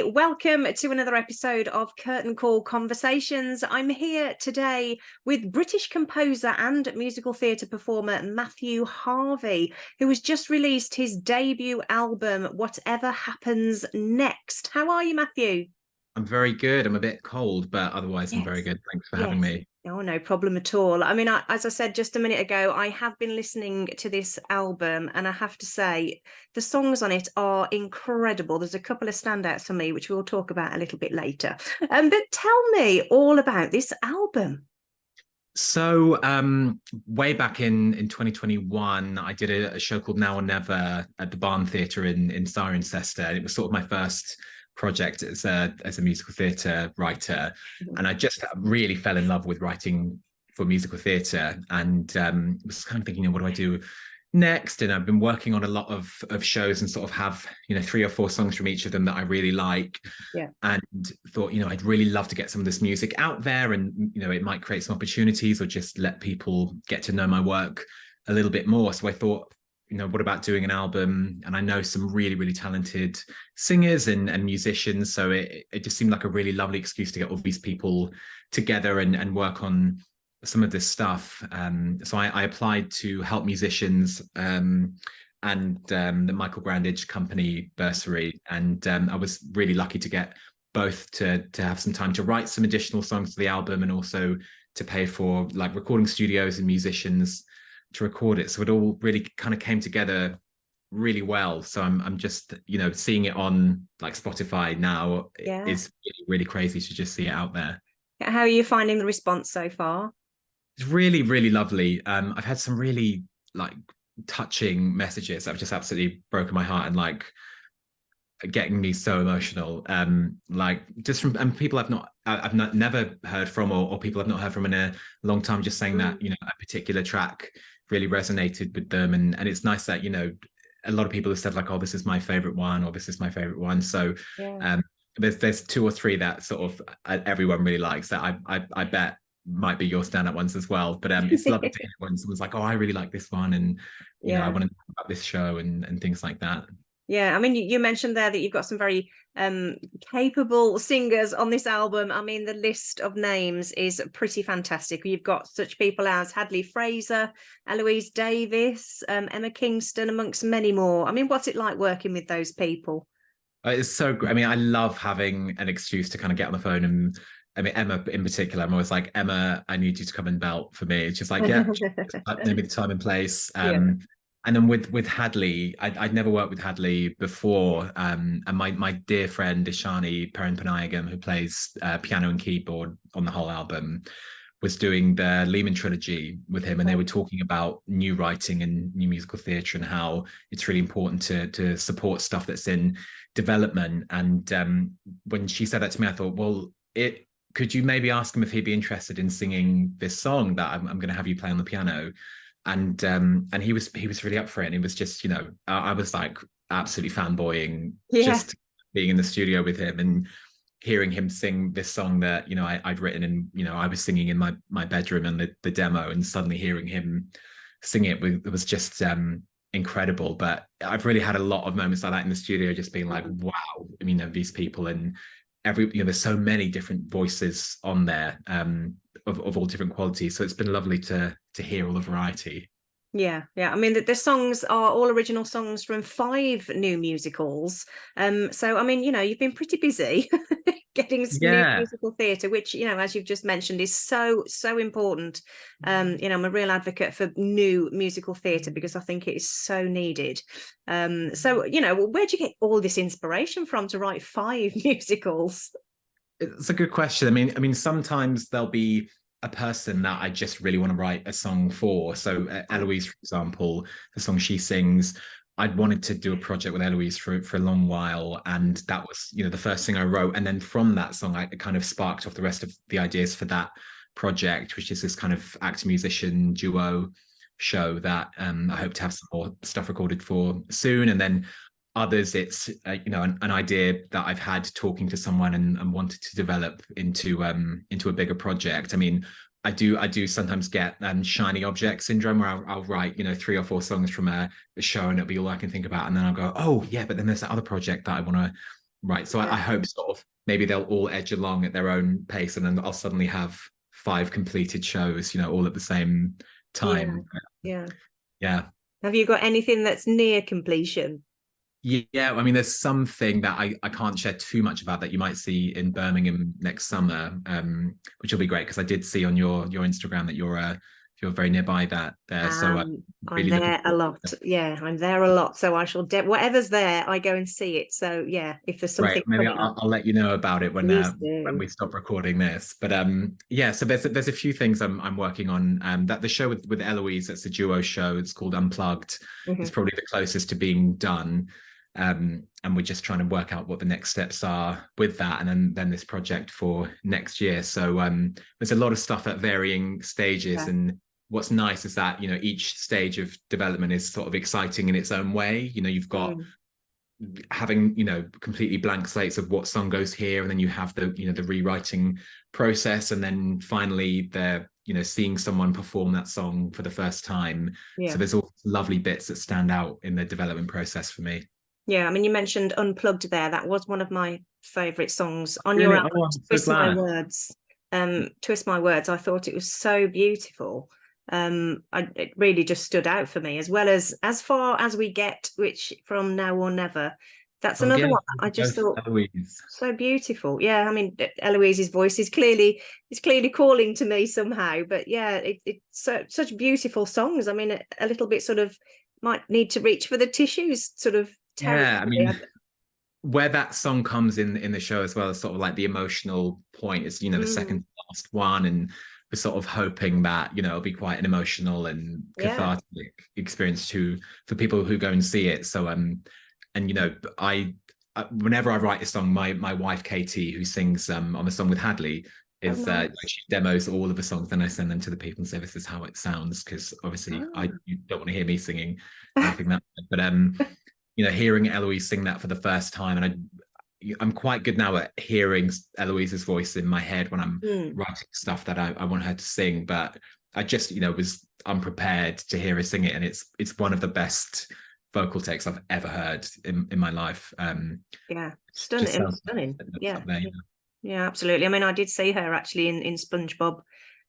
welcome to another episode of Curtain Call Conversations. I'm here today with British composer and musical theatre performer Matthew Harvey, who has just released his debut album, Whatever Happens Next. How are you, Matthew? I'm very good. I'm a bit cold, but otherwise I'm very Yes. good. Thanks for having Yes. me. Oh, no problem at all. I mean, as I said just a minute ago, I have been listening to this album, and I have to say, the songs on it are incredible. There's a couple of standouts for me, which we'll talk about a little bit later. But tell me all about this album. So, way back in 2021, I did a show called Now or Never at the Barn Theatre in Cirencester. It was sort of my first project as a musical theatre writer, and I just really fell in love with writing for musical theatre, and was kind of thinking, what do I do next? And I've been working on a lot of shows and sort of have 3 or 4 songs from each of them that I really like. Yeah. And thought, I'd really love to get some of this music out there, and it might create some opportunities or just let people get to know my work a little bit more. So I thought, what about doing an album? And I know some really, really talented singers and musicians. So it just seemed like a really lovely excuse to get all these people together and work on some of this stuff. So I applied to help musicians and the Michael Grandage Company bursary. And I was really lucky to get both to have some time to write some additional songs for the album, and also to pay for like recording studios and musicians to record it. So it all really kind of came together really well. So I'm just, seeing it on like Spotify now. Yeah. Is really, really crazy to just see it out there. How are you finding the response so far? It's really, really lovely. I've had some really like touching messages that have just absolutely broken my heart and like getting me so emotional. Like just from people I've never heard from, or people I've not heard from in a long time, just saying that a particular track really resonated with them, and it's nice that a lot of people have said like, oh, this is my favorite one, or this is my favorite one. So Yeah. there's 2 or 3 that sort of everyone really likes that I bet might be your standout ones as well. But it's lovely to hear when someone's like, oh, I really like this one, and I want to know about this show and things like that. Yeah, I mean, you mentioned there that you've got some very capable singers on this album. I mean, the list of names is pretty fantastic. You've got such people as Hadley Fraser, Eloise Davis, Emma Kingston, amongst many more. I mean, what's it like working with those people? It's so great. I mean, I love having an excuse to kind of get on the phone, and I mean, Emma in particular, I'm always like, Emma, I need you to come and belt for me. It's just like, yeah, maybe the time and place. And then with Hadley, I'd never worked with Hadley before. And my dear friend Ishani Perenpanayagam, who plays piano and keyboard on the whole album, was doing the Lehman trilogy with him, and they were talking about new writing and new musical theatre and how it's really important to support stuff that's in development. And when she said that to me, I thought, well, could you maybe ask him if he'd be interested in singing this song that I'm going to have you play on the piano? And he was really up for it. And it was just, I was like absolutely fanboying just being in the studio with him and hearing him sing this song that I'd written, and I was singing in my bedroom and the demo, and suddenly hearing him sing it was just incredible. But I've really had a lot of moments like that in the studio, just being like, wow, I mean, these people, and there's so many different voices on there of all different qualities. So it's been lovely to hear all the variety. Yeah. I mean, the songs are all original songs from 5 new musicals. So, I mean, you've been pretty busy getting some new musical theatre, which, as you've just mentioned, is so important. I'm a real advocate for new musical theatre because I think it is so needed. So, where'd you get all this inspiration from to write 5 musicals? It's a good question. I mean, sometimes there'll be a person that I just really want to write a song for. So Eloise, for example, the song she sings, I'd wanted to do a project with Eloise for a long while, and that was the first thing I wrote. And then from that song, it kind of sparked off the rest of the ideas for that project, which is this kind of actor musician duo show that I hope to have some more stuff recorded for soon. And then others, it's an idea that I've had talking to someone and wanted to develop into a bigger project. I mean, I do sometimes get shiny object syndrome, where I'll write 3 or 4 songs from a show, and it'll be all I can think about, and then I'll go, oh yeah, but then there's that other project that I want to Right. So I hope sort of maybe they'll all edge along at their own pace, and then I'll suddenly have 5 completed shows, all at the same Yeah, time. yeah. Yeah. Have you got anything that's near completion? Yeah, I mean, there's something that I can't share too much about that you might see in Birmingham next summer, which will be great because I did see on your Instagram that you're very nearby that there. So I'm really looking there a forward lot. to it. Yeah, I'm there a lot. So I shall whatever's there, I go and see it. So yeah, if there's Right, something maybe coming up, I'll let you know about it please when do. we stop recording this. But yeah, so there's a few things I'm working on. That the show with Eloise, it's a duo show. It's called Unplugged. It's Mhm. probably the closest to being done. And we're just trying to work out what the next steps are with that, and then this project for next year. So there's a lot of stuff at varying stages, Yeah. and what's nice is that each stage of development is sort of exciting in its own way. You've got Mm. having completely blank slates of what song goes here, and then you have the rewriting process, and then finally they're seeing someone perform that song for the first time. So Yeah. there's all lovely bits that stand out in the development process for me. Yeah. I mean, you mentioned Unplugged there. That was one of my favorite songs on your Really? album, Oh, I'm so Twist My glad. Words. Twist My Words. I thought it was so beautiful. It really just stood out for me, as far as we get, which from Now or Never. That's Oh another yeah, one that I just both thought Eloise. so beautiful. Yeah, I mean, Eloise's voice is clearly calling to me somehow. But yeah, it's such beautiful songs. I mean, a little bit sort of might need to reach for the tissues, sort of Yeah, I territory. mean, where that song comes in the show as well as sort of like the emotional point is the second Mm, to last one, and we're sort of hoping that it'll be quite an emotional and yeah. cathartic experience too for people who go and see it. So and whenever I write a song, my wife Katie, who sings on the song with Hadley, Oh, is nice. she demos all of the songs, then I send them to the people and say this is how it sounds, because obviously Ah. you don't want to hear me singing anything that, but hearing Eloise sing that for the first time, and I'm quite good now at hearing Eloise's voice in my head when I'm Mm. writing stuff that I want her to sing, but I just was unprepared to hear her sing it, and it's one of the best vocal takes I've ever heard in my life. Yeah, Just stunning, sounds stunning. it's Yeah, up there. yeah, yeah, absolutely. I mean, I did see her actually in SpongeBob,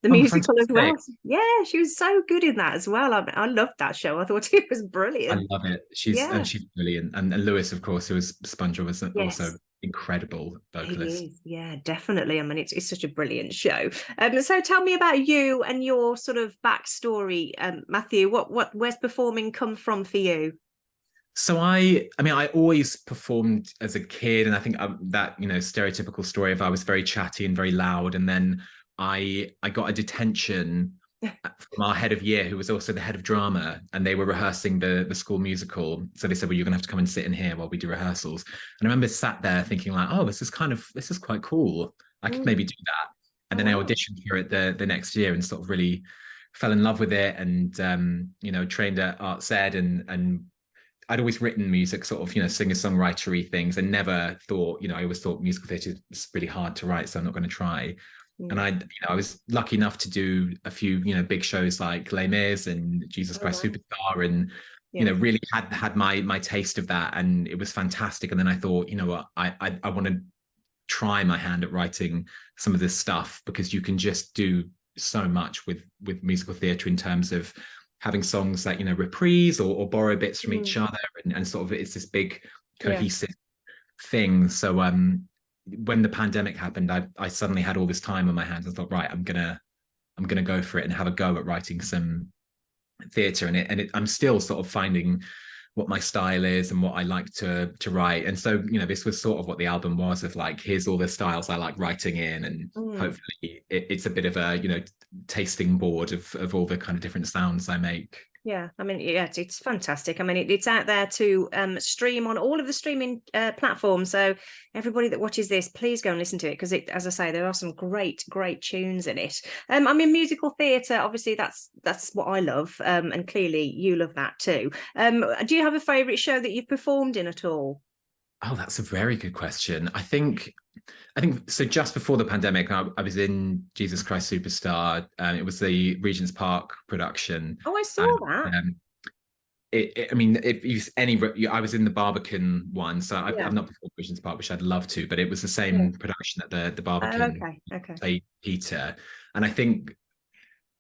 the Oh, musical as fantastic! well. Yeah, she was so good in that as well. I loved that show. I thought it was I brilliant. love it. Yeah, She's brilliant, and Lewis, of course, who was SpongeBob, was also yes, incredible he vocalist. is. Yeah, definitely. I mean, it's such a brilliant show. So tell me about you and your sort of backstory, Matthew. Where's performing come from for you? So I mean, I always performed as a kid, and I think that stereotypical story of I was very chatty and very loud, and then I got a detention from our head of year, who was also the head of drama, and they were rehearsing the school musical. So they said, "Well, you're gonna have to come and sit in here while we do rehearsals." And I remember sat there thinking, like, "Oh, this is quite cool. I could maybe Mm. do that." And Oh then I wow. auditioned for it the next year and sort of really fell in love with it, and trained at Arts Ed, and I'd always written music, sort of, singer-songwritery things, and never thought, I always thought musical theatre is really hard to write, so I'm not going to try. And Mm. I was lucky enough to do a few, big shows like Les Mis and Jesus Oh Christ wow. Superstar, and Yeah. really had my taste of that, and it was fantastic. And then I thought, you know what, I want to try my hand at writing some of this stuff, because you can just do so much with musical theatre in terms of having songs that reprise or borrow bits from each Mm. other, and sort of it's this big Yeah. cohesive thing. So when the pandemic happened, I suddenly had all this time on my hands. I thought, right, I'm gonna go for it and have a go at writing some theatre, and I'm still sort of finding what my style is and what I like to write. And so this was sort of what the album was, of like, here's all the styles I like writing in, and Mm. hopefully it's a bit of a tasting board of all the kind of different sounds I make. Yeah, I mean, yeah, it's fantastic. I mean, it's out there to stream on all of the streaming platforms. So everybody that watches this, please go and listen to it, because as I say, there are some great tunes in it. I mean, musical theatre, obviously, that's what I love, and clearly you love that too. Do you have a favourite show that you've performed in at all? Oh, that's a very good question. I think so. Just before the pandemic, I was in Jesus Christ Superstar. It was the Regent's Park production, Oh, I saw and that. um, I mean, if you I was in the Barbican one, so Yeah. I've not performed Visions Park, which I'd love to, but it was the Yeah. same production that the Oh, Barbican okay. played Peter, and I think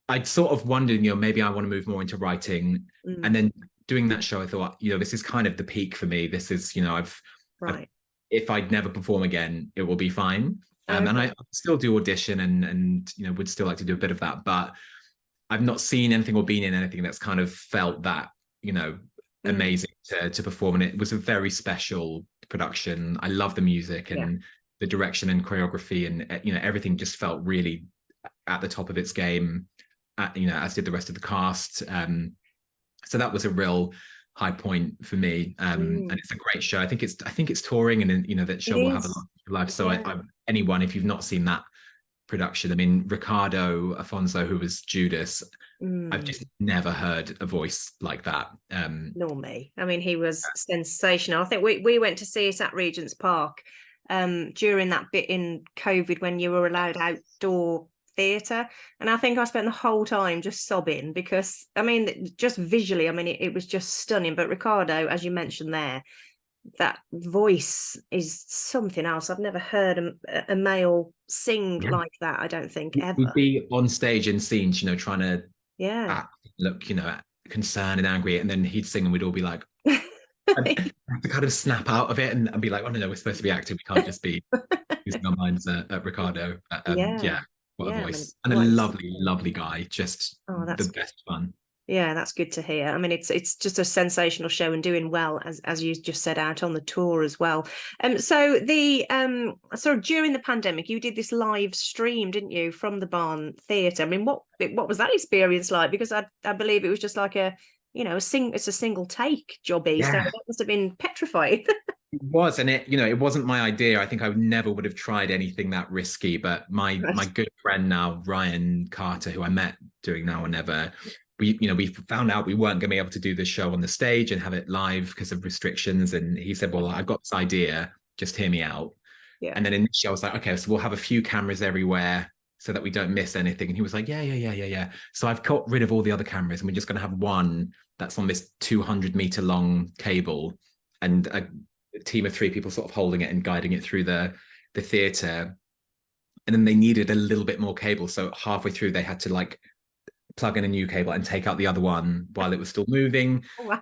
I'd sort of wondered, maybe I want to move more into writing, and then doing that show, I thought, this is kind of the peak for me. This is, I've Right. if I'd never perform again, it will be fine. And Okay. I still do audition and would still like to do a bit of that, but I've not seen anything or been in anything that's kind of felt that, amazing to perform. And it was a very special production. I love the music and the direction and choreography, and everything just felt really at the top of its game, as did the rest of the cast. So that was a real high point for me. And it's a great show. I think it's touring, and that show will have a lot of life. So anyone, if you've not seen that production, I mean, Ricardo Afonso, who was Judas, I've just never heard a voice like that. Nor me. I mean, he was sensational. I think we went to see it at Regent's Park during that bit in COVID when you were allowed outdoor theatre, and I think I spent the whole time just sobbing because, I mean, just visually, I mean, it was just stunning. But Ricardo, as you mentioned there, that voice is something else. I've never heard a male sing like that, I don't think, ever. We'd be on stage in scenes, trying to look, concerned and angry, and then he'd sing and we'd all be like, I'd have to kind of snap out of it and be like, oh no, we're supposed to be acting, we can't just be using our minds at Ricardo. What a voice. And a lovely guy, just the best fun. Yeah, that's good to hear. I mean, it's just a sensational show and doing well, as you just said, out on the tour as well. So the sort of during the pandemic, you did this live stream, didn't you, from the Barn Theatre? I mean, what was that experience like? Because I believe it was just like it's a single take jobby, so that must have been petrifying. It was, and it wasn't my idea. I think I never would have tried anything that risky. But my good friend now, Ryan Carter, who I met doing Now or Never, we found out we weren't going to be able to do the show on the stage and have it live because of restrictions. And he said, well, I've got this idea, just hear me out. Yeah. And then initially I was like, okay, so we'll have a few cameras everywhere so that we don't miss anything. And he was like, yeah. So I've got rid of all the other cameras and we're just going to have one that's on this 200-meter long cable, and a team of 3 people sort of holding it and guiding it through the theatre. And then they needed a little bit more cable. So halfway through they had to like plug in a new cable and take out the other one while it was still moving. Wow.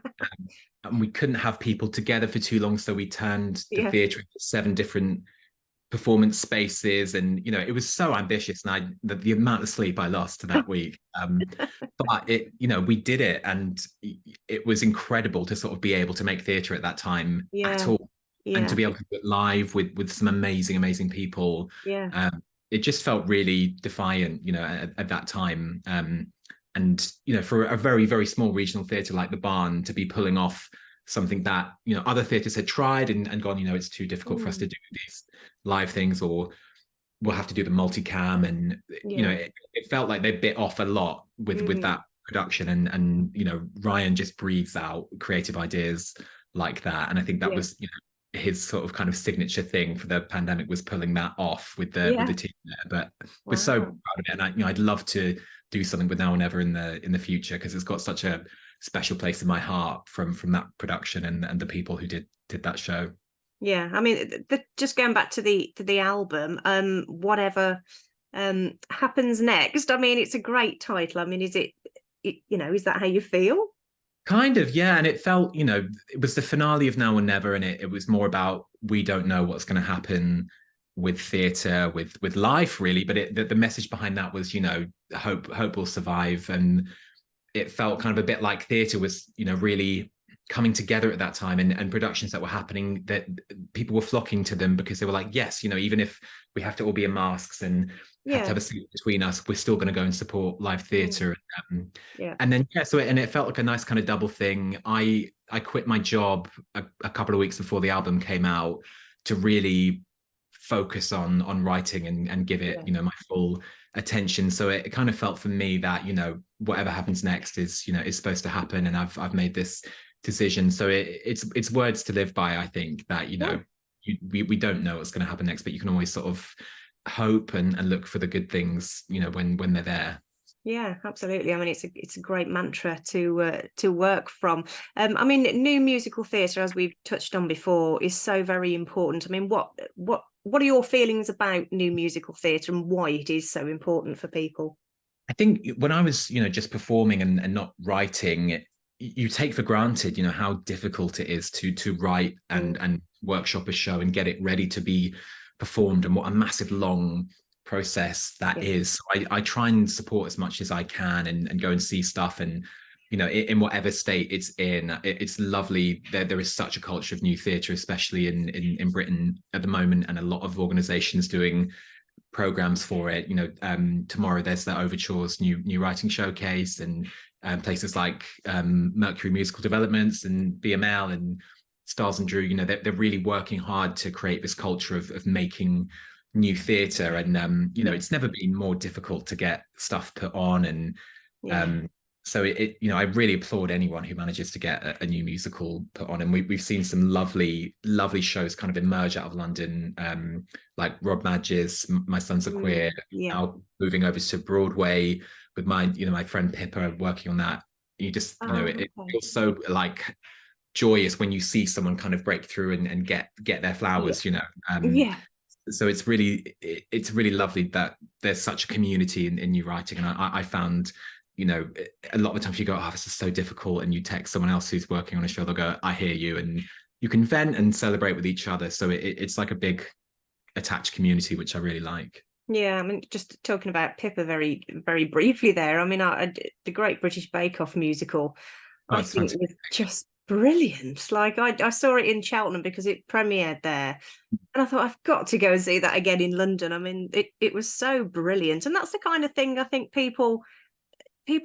And we couldn't have people together for too long, so we turned the theatre into 7 different performance spaces, and it was so ambitious, and the amount of sleep I lost that week, but it we did it, and it was incredible to sort of be able to make theatre at that time at all, and to be able to do it live with some amazing people. It just felt really defiant at that time. And for a very, very small regional theatre like the Barn to be pulling off something that other theatres had tried and gone, it's too difficult for us to do these live things, or we'll have to do the multicam, and it felt like they bit off a lot with that production, and Ryan just breathes out creative ideas like that, and I think that was his sort of kind of signature thing for the pandemic, was pulling that off with the team there. But we're so proud of it, and I'd love to do something with Now or Never in the future, because it's got such a special place in my heart from that production and the people who did that show. I mean, just going back to the album, whatever happens next, I mean, it's a great title. I mean, is it is that how you feel? Kind of, yeah. And it felt, it was the finale of Now or Never, and it was more about, we don't know what's going to happen with theatre, with life, really. But the message behind that was, hope will survive. And it felt kind of a bit like theatre was, really coming together at that time, and productions that were happening, that people were flocking to them because they were like, yes, even if we have to all be in masks and have to have a seat between us, we're still going to go and support live theatre. And then it felt like a nice kind of double thing. I quit my job a couple of weeks before the album came out to really focus on writing and give it my full attention. So it kind of felt for me that whatever happens next is supposed to happen, and I've made this decision. So it's words to live by, I think, that we don't know what's going to happen next, but you can always sort of hope and look for the good things when they're there. Yeah, absolutely. I mean, it's a great mantra to work from. I mean, new musical theatre, as we've touched on before, is so very important. I mean, what are your feelings about new musical theatre and why it is so important for people? I think when I was, just performing and not writing, you take for granted, how difficult it is to write and workshop a show and get it ready to be performed, and what a massive long process that is. So I try and support as much as I can, and go and see stuff, and in whatever state it's in. It's lovely. There is such a culture of new theatre, especially in Britain at the moment, and a lot of organizations doing programs for it. Tomorrow there's the Overtures new writing showcase, and places like Mercury Musical Developments and BML and Stars and Drew. They're really working hard to create this culture of making new theatre, and it's never been more difficult to get stuff put on, and so I really applaud anyone who manages to get a new musical put on. And we've seen some lovely shows kind of emerge out of London, like Rob Madge's My Sons Are Queer, now moving over to Broadway with my friend Pippa working on that. You just, it feels so like joyous when you see someone kind of break through and get their flowers, So it's really lovely that there's such a community in new writing. And I found, a lot of the times you go, oh, this is so difficult, and you text someone else who's working on a show, they'll go, I hear you, and you can vent and celebrate with each other. So it's like a big attached community, which I really like. Yeah, I mean, just talking about Pippa very, very briefly there. I mean, the Great British Bake Off musical, I think was just brilliant. Like I saw it in Cheltenham because it premiered there, and I thought I've got to go and see that again in London. I mean, it was so brilliant, and that's the kind of thing I think people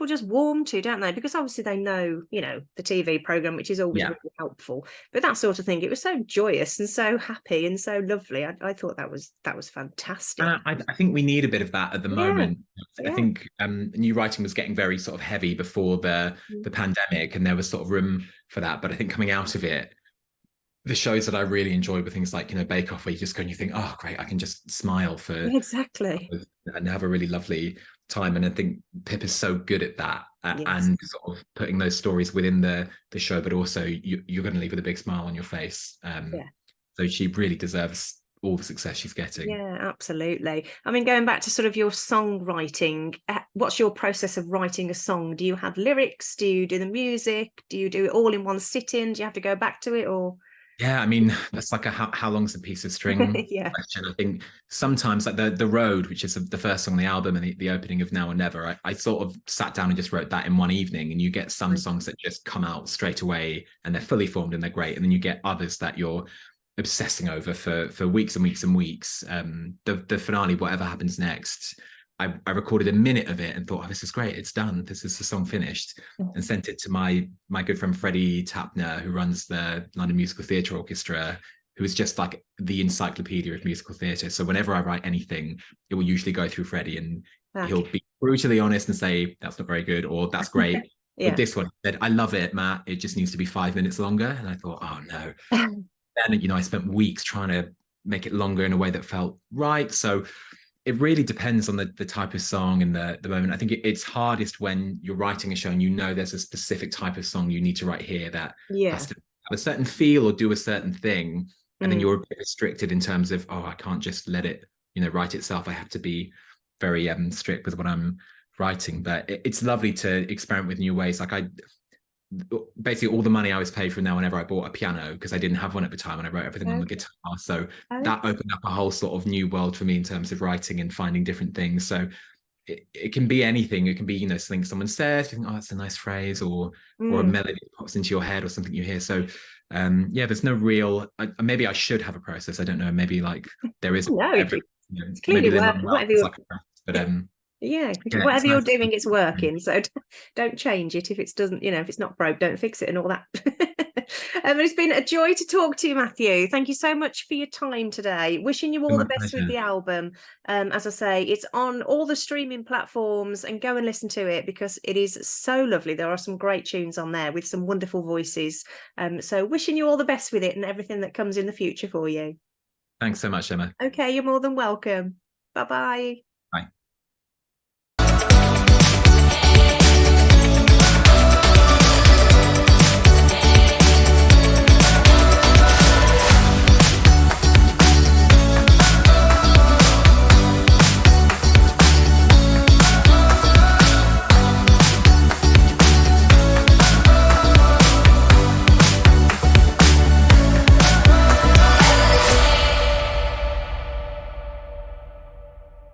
just warm to, don't they? Because obviously they know, the TV program, which is always really helpful. But that sort of thing, it was so joyous and so happy and so lovely. I thought that was fantastic. And I think we need a bit of that at the moment. I think new writing was getting very sort of heavy before the pandemic, and there was sort of room for that. But I think coming out of it, the shows that I really enjoyed were things like, Bake Off, where you just go and you think, oh, great, I can just smile for exactly and have a really lovely time. And I think Pip is so good at that, and sort of putting those stories within the show, but also you're going to leave with a big smile on your face. So she really deserves all the success she's getting. Yeah, absolutely. I mean, going back to sort of your songwriting, what's your process of writing a song? Do you have lyrics? Do you do the music? Do you do it all in one sitting? Do you have to go back to it, or? Yeah, I mean, that's like a how long's a piece of string question. I think sometimes, like the Road, which is the first song on the album, and the opening of Now or Never, I sort of sat down and just wrote that in one evening. And you get some songs that just come out straight away and they're fully formed and they're great. And then you get others that you're obsessing over for weeks and weeks and weeks. The finale, Whatever Happens Next, I recorded a minute of it and thought, oh, this is great, it's done, this is the song finished, and sent it to my good friend Freddie Tapner, who runs the London Musical Theatre Orchestra, who is just like the encyclopedia of musical theatre. So whenever I write anything, it will usually go through Freddie, and he'll be brutally honest and say, that's not very good, or that's great. With this one, he said, I love it, Matt, it just needs to be 5 minutes longer. And I thought, oh no. Then, I spent weeks trying to make it longer in a way that felt right. So it really depends on the type of song and the moment. I think it's hardest when you're writing a show and there's a specific type of song you need to write here that has to have a certain feel or do a certain thing. And then you're a bit restricted in terms of, oh, I can't just let it, write itself. I have to be very strict with what I'm writing. But it's lovely to experiment with new ways. Like basically all the money I was paid for Now Whenever, I bought a piano because I didn't have one at the time, and I wrote everything on the guitar. So that opened up a whole sort of new world for me in terms of writing and finding different things. So it can be anything. It can be, something someone says, you think, oh, that's a nice phrase, or a melody that pops into your head, or something you hear. So there's no real, maybe I should have a process. I don't know. Maybe like there is. No, it's clearly whatever you're, whatever you're doing, it's working. So don't change it if it doesn't, if it's not broke, don't fix it and all that. It's been a joy to talk to you, Matthew. Thank you so much for your time today. Wishing you all the best with the album. As I say, it's on all the streaming platforms, and go and listen to it because it is so lovely. There are some great tunes on there with some wonderful voices. So wishing you all the best with it and everything that comes in the future for you. Thanks so much, Emma. Okay, you're more than welcome. Bye-bye. Bye.